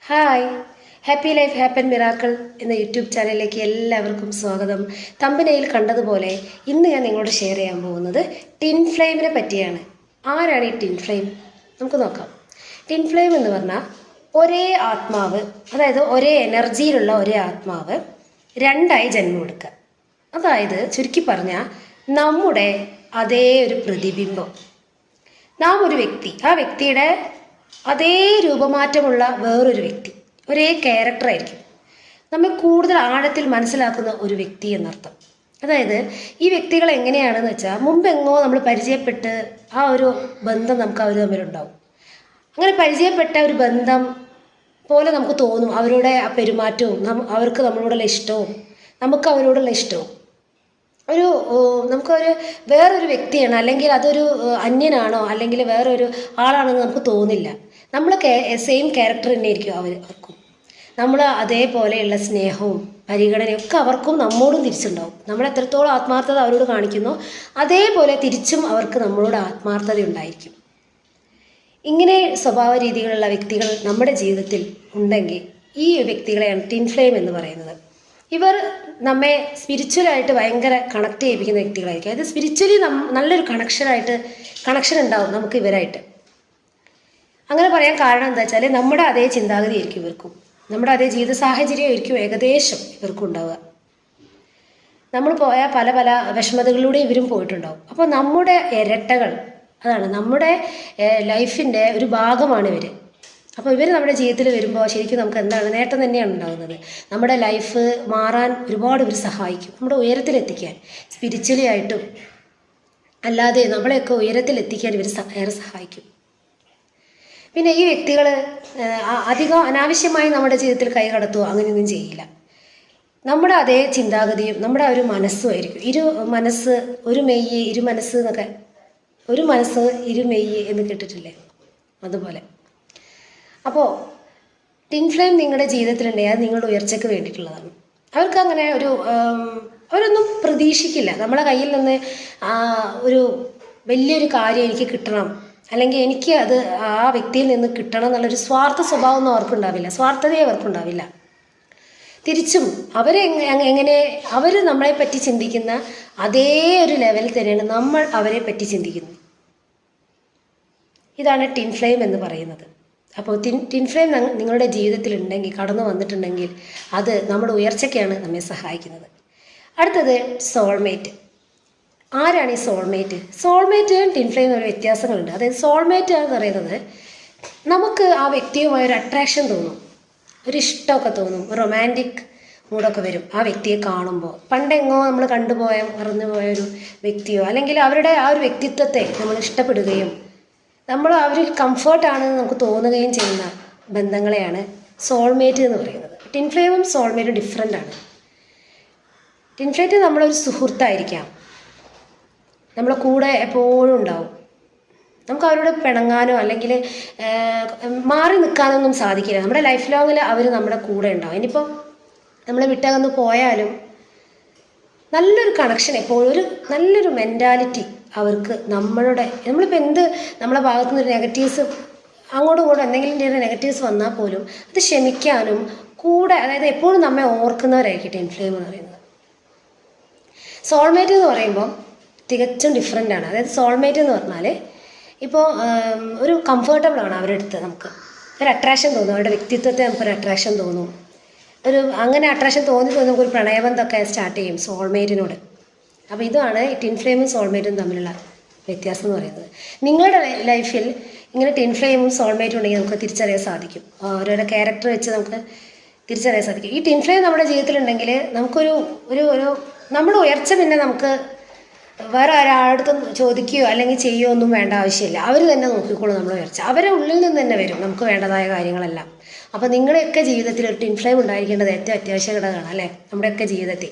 Hi, happy life happen miracle എന്ന YouTube ചാനലിലേക്ക് എല്ലാവർക്കും സ്വാഗതം. തമ്പനയിൽ കണ്ടതുപോലെ ഇന്ന് ഞാൻ നിങ്ങളോട് ഷെയർ ചെയ്യാൻ പോകുന്നത് ടിൻ ഫ്ലെയിമിനെ പറ്റിയാണ്. ആരാണ് ഈ ടിൻ ഫ്ലെയിം? നമുക്ക് നോക്കാം. ടിൻ ഫ്ലെയിം എന്ന് പറഞ്ഞാൽ ഒരേ ആത്മാവ്, അതായത് ഒരേ എനർജിയിലുള്ള ഒരേ ആത്മാവ് രണ്ടായി ജന്മമെടുക്കുക. അതായത് ചുരുക്കി പറഞ്ഞാൽ നമ്മുടെ അതേ ഒരു പ്രതിബിംബം, നാം ഒരു വ്യക്തി, ആ വ്യക്തിയുടെ അതേ രൂപമാറ്റമുള്ള വേറൊരു വ്യക്തി, ഒരേ ക്യാരക്ടറായിരിക്കും നമ്മൾ കൂടുതൽ ആഴത്തിൽ മനസ്സിലാക്കുന്ന ഒരു വ്യക്തി എന്നർത്ഥം. അതായത് ഈ വ്യക്തികൾ എങ്ങനെയാണെന്ന് വെച്ചാൽ മുമ്പെങ്ങോ നമ്മൾ പരിചയപ്പെട്ട് ആ ഒരു ബന്ധം നമുക്ക് അവർ തമ്മിലുണ്ടാവും. അങ്ങനെ പരിചയപ്പെട്ട ഒരു ബന്ധം പോലെ നമുക്ക് തോന്നും അവരുടെ ആ പെരുമാറ്റവും അവർക്ക് നമ്മളോടുള്ള ഇഷ്ടവും നമുക്ക് അവരോടുള്ള ഇഷ്ടവും നമുക്കൊരു വേറൊരു വ്യക്തിയാണ്, അല്ലെങ്കിൽ അതൊരു അന്യനാണോ അല്ലെങ്കിൽ വേറൊരു ആളാണെന്ന് നമുക്ക് തോന്നില്ല. നമ്മൾ സെയിം ക്യാരക്ടർ തന്നെ ആയിരിക്കും അവർക്കും. നമ്മൾ അതേപോലെയുള്ള സ്നേഹവും പരിഗണനയും ഒക്കെ അവർക്കും നമ്മോടും തിരിച്ചുണ്ടാവും. നമ്മൾ എത്രത്തോളം ആത്മാർത്ഥത അവരോട് കാണിക്കുന്നോ അതേപോലെ തിരിച്ചും അവർക്ക് നമ്മളോട് ആത്മാർത്ഥത ഉണ്ടായിരിക്കും. ഇങ്ങനെ സ്വഭാവ രീതികളുള്ള വ്യക്തികൾ നമ്മുടെ ജീവിതത്തിൽ ഉണ്ടെങ്കിൽ ഈ വ്യക്തികളെയാണ് ടിൻ ഫ്ലെയിം എന്ന് പറയുന്നത്. ഇവർ നമ്മെ സ്പിരിച്വലായിട്ട് ഭയങ്കര കണക്ട് ചെയ്യിപ്പിക്കുന്ന വ്യക്തികളായിരിക്കും. അത് സ്പിരിച്വലി നല്ലൊരു കണക്ഷൻ ഉണ്ടാവും നമുക്ക് ഇവരായിട്ട്. അങ്ങനെ പറയാൻ കാരണം എന്താ വെച്ചാൽ നമ്മുടെ അതേ ചിന്താഗതി ആയിരിക്കും ഇവർക്കും, നമ്മുടെ അതേ ജീവിത സാഹചര്യം ആയിരിക്കും ഏകദേശം ഇവർക്കും ഉണ്ടാവുക. നമ്മൾ പോയ പല പല വിഷമതകളിലൂടെ ഇവരും പോയിട്ടുണ്ടാവും. അപ്പോൾ നമ്മുടെ ഇരട്ടകൾ, അതാണ് നമ്മുടെ ലൈഫിൻ്റെ ഒരു ഭാഗമാണ് ഇവർ. അപ്പോൾ ഇവർ നമ്മുടെ ജീവിതത്തിൽ വരുമ്പോൾ ശരിക്കും നമുക്ക് എന്താണ് നേട്ടം തന്നെയാണ് ഉണ്ടാകുന്നത്. നമ്മുടെ ലൈഫ് മാറാൻ ഒരുപാട് ഇവർ സഹായിക്കും, നമ്മുടെ ഉയരത്തിലെത്തിക്കാൻ, സ്പിരിച്വലി ആയിട്ടും അല്ലാതെ നമ്മളെയൊക്കെ ഉയരത്തിലെത്തിക്കാൻ ഇവർ ഏറെ സഹായിക്കും. പിന്നെ ഈ വ്യക്തികൾ അധികം അനാവശ്യമായി നമ്മുടെ ജീവിതത്തിൽ കൈ കടത്തുകയോ അങ്ങനെയൊന്നും ചെയ്യില്ല. നമ്മുടെ അതേ ചിന്താഗതിയും നമ്മുടെ ഒരു മനസ്സും ആയിരിക്കും. മനസ്സ് ഒരു മെയ്യ് ഇരു മനസ്സ് എന്നൊക്കെ, ഒരു മനസ്സ് ഇരു മെയ്യ് എന്ന് കേട്ടിട്ടില്ലേ? അതുപോലെ. അപ്പോൾ ടിൻ ഫ്ലെയിം നിങ്ങളുടെ ജീവിതത്തിലുണ്ടെങ്കിൽ അത് നിങ്ങളുടെ ഉയർച്ചയ്ക്ക് വേണ്ടിയിട്ടുള്ളതാണ്. അവർക്ക് അങ്ങനെ അവരൊന്നും പ്രതീക്ഷിക്കില്ല നമ്മളെ കയ്യിൽ നിന്ന് ഒരു വലിയൊരു കാര്യം എനിക്ക് കിട്ടണം, അല്ലെങ്കിൽ എനിക്ക് അത് ആ വ്യക്തിയിൽ നിന്ന് കിട്ടണം എന്നുള്ളൊരു സ്വാർത്ഥ സ്വഭാവമൊന്നും അവർക്കുണ്ടാവില്ല, സ്വാർത്ഥതയെ അവർക്കുണ്ടാവില്ല. തിരിച്ചും എങ്ങനെ അവർ നമ്മളെ പറ്റി ചിന്തിക്കുന്ന അതേ ഒരു ലെവലിൽ തന്നെയാണ് നമ്മൾ അവരെ പറ്റി ചിന്തിക്കുന്നത്. ഇതാണ് ടിൻ ഫ്ലെയിം എന്ന് പറയുന്നത്. അപ്പോൾ ടിൻ ഫ്ലെയിം നിങ്ങളുടെ ജീവിതത്തിൽ ഉണ്ടെങ്കിൽ, കടന്നു വന്നിട്ടുണ്ടെങ്കിൽ അത് നമ്മുടെ ഉയർച്ചയ്ക്കാണ് നമ്മെ സഹായിക്കുന്നത്. അടുത്തത് സോൾമേറ്റ്. ആരാണ് ഈ സോൾമേറ്റ്? സോൾമേറ്റ് ടിൻ ഫ്ലെയിം ഒരു വ്യത്യാസങ്ങളുണ്ട്. അതായത് സോൾമേറ്റ് എന്ന് പറയുന്നത് നമുക്ക് ആ വ്യക്തിയുമായി ഒരു അട്രാക്ഷൻ തോന്നും, ഒരു ഇഷ്ടമൊക്കെ തോന്നും, റൊമാൻറ്റിക് മൂഡൊക്കെ വരും ആ വ്യക്തിയെ കാണുമ്പോൾ. പണ്ടെങ്ങോ നമ്മൾ മറന്നുപോയ ഒരു വ്യക്തിയോ അല്ലെങ്കിൽ അവരുടെ ആ ഒരു വ്യക്തിത്വത്തെ നമ്മൾ ഇഷ്ടപ്പെടുകയും അവർ കംഫർട്ടാണെന്ന് നമുക്ക് തോന്നുകയും ചെയ്യുന്ന ബന്ധങ്ങളെയാണ് സോൾമേറ്റ് എന്ന് പറയുന്നത്. ടിൻ ഫ്ലെയിമും സോൾമേറ്റും ഡിഫറെൻ്റ് ആണ്. ടിൻ ഫ്ലെയിറ്റ് നമ്മളൊരു സുഹൃത്തായിരിക്കാം, നമ്മളെ കൂടെ എപ്പോഴും ഉണ്ടാവും. നമുക്ക് അവരോട് പിണങ്ങാനോ അല്ലെങ്കിൽ മാറി നിൽക്കാനൊന്നും സാധിക്കില്ല. നമ്മുടെ ലൈഫ് ലോങ്ങിൽ അവർ നമ്മുടെ കൂടെ ഉണ്ടാവും. ഇനിയിപ്പോൾ നമ്മളെ വിട്ടകന്ന് പോയാലും നല്ലൊരു കണക്ഷൻ, എപ്പോഴും ഒരു നല്ലൊരു മെൻറ്റാലിറ്റി അവർക്ക് നമ്മളിപ്പോൾ നമ്മളെ ഭാഗത്തു നിന്നൊരു നെഗറ്റീവ്സ് അങ്ങോട്ടും ഇങ്ങോട്ടും എന്തെങ്കിലും നെഗറ്റീവ്സ് വന്നാൽ പോലും അത് ക്ഷമിക്കാനും കൂടെ, അതായത് എപ്പോഴും നമ്മെ ഓർക്കുന്നവരായിരിക്കും ടിൻ ഫ്ലെയിം എന്ന് പറയുന്നത്. സോൾമേറ്റ് എന്ന് പറയുമ്പോൾ തികച്ചും ഡിഫറെൻ്റ് ആണ്. അതായത് സോൾമേറ്റ് എന്ന് പറഞ്ഞാൽ ഇപ്പോൾ ഒരു കംഫർട്ടബിളാണ് അവരുടെ അടുത്ത്, നമുക്ക് ഒരു അട്രാക്ഷൻ തോന്നും, അവരുടെ വ്യക്തിത്വത്തെ നമുക്കൊരു അട്രാക്ഷൻ തോന്നും. അങ്ങനെ അട്രാക്ഷൻ തോന്നി നമുക്കൊരു പ്രണയബന്ധമൊക്കെ സ്റ്റാർട്ട് ചെയ്യും സോൾമേറ്റിനോട്. അപ്പോൾ ഇതാണ് ടിൻ ഫ്ലെയിമും സോൾമേറ്റും തമ്മിലുള്ള വ്യത്യാസം എന്ന് പറയുന്നത്. നിങ്ങളുടെ ലൈഫിൽ ഇങ്ങനെ ടിൻ ഫ്ലെയിമും സോൾമേറ്റും ഉണ്ടെങ്കിൽ നമുക്ക് തിരിച്ചറിയാൻ സാധിക്കും, ഓരോരോ ക്യാരക്ടർ വെച്ച് നമുക്ക് തിരിച്ചറിയാൻ സാധിക്കും. ഈ ടിൻ ഫ്ലെയിം നമ്മുടെ ജീവിതത്തിലുണ്ടെങ്കിൽ നമുക്കൊരു നമ്മുടെ ഉയർച്ച പിന്നെ നമുക്ക് വേറെ ഒരാളടുത്തും ചോദിക്കുകയോ അല്ലെങ്കിൽ ചെയ്യുകയോ ഒന്നും വേണ്ട ആവശ്യമില്ല. അവർ തന്നെ നോക്കിക്കോളും നമ്മളെ ഉയർച്ച. അവരെ ഉള്ളിൽ നിന്ന് തന്നെ വരും നമുക്ക് വേണ്ടതായ കാര്യങ്ങളെല്ലാം. അപ്പോൾ നിങ്ങളുടെയൊക്കെ ജീവിതത്തിൽ ഒരു ടിൻ ഫ്ലെയിം ഉണ്ടായിരിക്കേണ്ടത് ഏറ്റവും അത്യാവശ്യ ഘടകമാണ് അല്ലേ, നമ്മുടെയൊക്കെ ജീവിതത്തിൽ.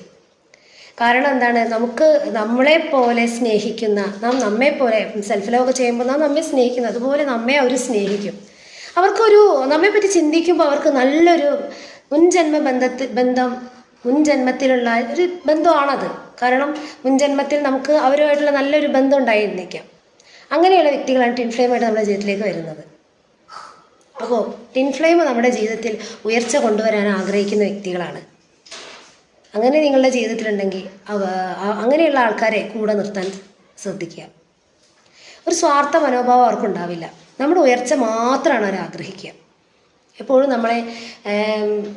കാരണം എന്താണ്, നമുക്ക് നമ്മളെപ്പോലെ സ്നേഹിക്കുന്ന, നമ്മെപ്പോലെ സെൽഫ് ലവ് ഒക്കെ ചെയ്യുമ്പോൾ നമ്മെ സ്നേഹിക്കുന്നത് അതുപോലെ നമ്മെ അവർ സ്നേഹിക്കും. നമ്മെപ്പറ്റി ചിന്തിക്കുമ്പോൾ അവർക്ക് നല്ലൊരു മുൻജന്മത്തിലുള്ള ഒരു ബന്ധമാണത്. കാരണം മുൻജന്മത്തിൽ നമുക്ക് അവരുമായിട്ടുള്ള നല്ലൊരു ബന്ധം ഉണ്ടായിരുന്നേക്കാം. അങ്ങനെയുള്ള വ്യക്തികളാണ് ടിൻ ഫ്ലെയിമായിട്ട് നമ്മുടെ ജീവിതത്തിലേക്ക് വരുന്നത്. അപ്പോൾ ടിൻ ഫ്ലെയിം നമ്മുടെ ജീവിതത്തിൽ ഉയർച്ച കൊണ്ടുവരാൻ ആഗ്രഹിക്കുന്ന വ്യക്തികളാണ്. അങ്ങനെ നിങ്ങളുടെ ജീവിതത്തിലുണ്ടെങ്കിൽ അങ്ങനെയുള്ള ആൾക്കാരെ കൂടെ നിർത്താൻ ശ്രദ്ധിക്കുക. ഒരു സ്വാർത്ഥ മനോഭാവം അവർക്കുണ്ടാവില്ല. നമ്മുടെ ഉയർച്ച മാത്രമാണ് അവർ ആഗ്രഹിക്കുക. എപ്പോഴും നമ്മളെ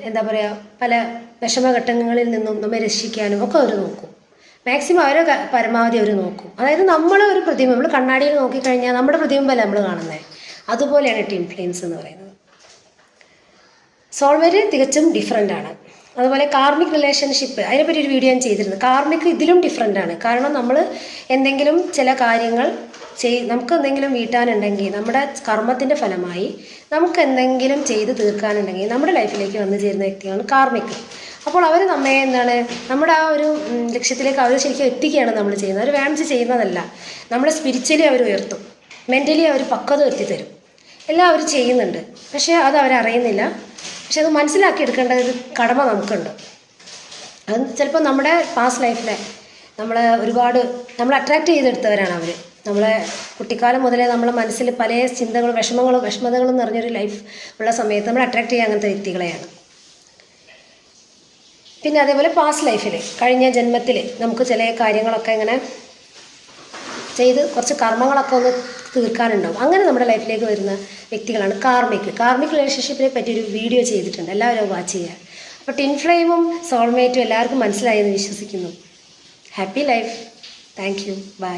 എന്താ പറയുക, പല വിഷമഘട്ടങ്ങളിൽ നിന്നും നമ്മെ രക്ഷിക്കാനും ഒക്കെ അവർ നോക്കും. മാക്സിമം അവരെ പരമാവധി അവർ നോക്കും. അതായത് നമ്മളെ ഒരു പ്രതിബിംബം, നമ്മൾ കണ്ണാടിയിൽ നോക്കിക്കഴിഞ്ഞാൽ നമ്മുടെ പ്രതിബിംബമല്ല നമ്മൾ കാണുന്നത്. അതുപോലെയാണ് ടിൻ ഫ്ലെയിംസ് എന്ന് പറയുന്നത്. സോൾമേറ്റ് തികച്ചും ഡിഫറെൻ്റ് ആണ്. അതുപോലെ കാർമിക് റിലേഷൻഷിപ്പ്, അതിനെപ്പറ്റി ഒരു വീഡിയോ ഞാൻ ചെയ്തിരുന്നു. കാർമിക് ഇതിലും ഡിഫറെൻ്റ് ആണ്. കാരണം നമ്മൾ എന്തെങ്കിലും ചില കാര്യങ്ങൾ നമുക്ക് എന്തെങ്കിലും വീട്ടാനുണ്ടെങ്കിൽ, നമ്മുടെ കർമ്മത്തിൻ്റെ ഫലമായി നമുക്ക് എന്തെങ്കിലും ചെയ്ത് തീർക്കാനുണ്ടെങ്കിൽ നമ്മുടെ ലൈഫിലേക്ക് വന്നു ചേരുന്ന വ്യക്തിയാണ് കാർമിക്. അപ്പോൾ അവർ നമ്മെ നമ്മുടെ ആ ഒരു ലക്ഷ്യത്തിലേക്ക് അവർ ശരിക്കും എത്തിക്കുകയാണ് നമ്മൾ ചെയ്യുന്നത്. അവർ വേണിച്ച് ചെയ്യുന്നതല്ല. നമ്മളെ സ്പിരിച്വലി അവർ ഉയർത്തും, മെൻ്റലി അവർ പക്വത വരുത്തിത്തരും. എല്ലാം അവർ ചെയ്യുന്നുണ്ട്. പക്ഷേ അത് അവരറിയുന്നില്ല. പക്ഷെ അത് മനസ്സിലാക്കി എടുക്കേണ്ട ഒരു കടമ നമുക്കുണ്ട്. അത് ചിലപ്പോൾ നമ്മുടെ പാസ്റ്റ് ലൈഫിലെ ഒരുപാട് നമ്മൾ അട്രാക്റ്റ് ചെയ്തെടുത്തവരാണ് അവർ. നമ്മളെ കുട്ടിക്കാലം മുതലേ നമ്മളെ മനസ്സിൽ പല ചിന്തകളും വിഷമതകളും നിറഞ്ഞൊരു ലൈഫ് ഉള്ള സമയത്ത് നമ്മൾ അട്രാക്റ്റ് ചെയ്യുക അങ്ങനത്തെ വ്യക്തികളെയാണ്. പിന്നെ അതേപോലെ പാസ്റ്റ് ലൈഫിൽ, കഴിഞ്ഞ ജന്മത്തിൽ നമുക്ക് ചില കാര്യങ്ങളൊക്കെ ഇങ്ങനെ ചെയ്ത് കുറച്ച് കർമ്മങ്ങളൊക്കെ ഒന്ന് തീർക്കാനുണ്ടാവും. അങ്ങനെ നമ്മുടെ ലൈഫിലേക്ക് വരുന്ന വ്യക്തികളാണ് കാർമിക് റിലേഷൻഷിപ്പിനെ പറ്റി ഒരു വീഡിയോ ചെയ്തിട്ടുണ്ട്. എല്ലാവരും വാച്ച് ചെയ്യുക. അപ്പോൾ ടിൻ ഫ്ലെയിമും സോൾമേറ്റും എല്ലാവർക്കും മനസ്സിലായെന്ന് വിശ്വസിക്കുന്നു. Happy life. Thank you. By.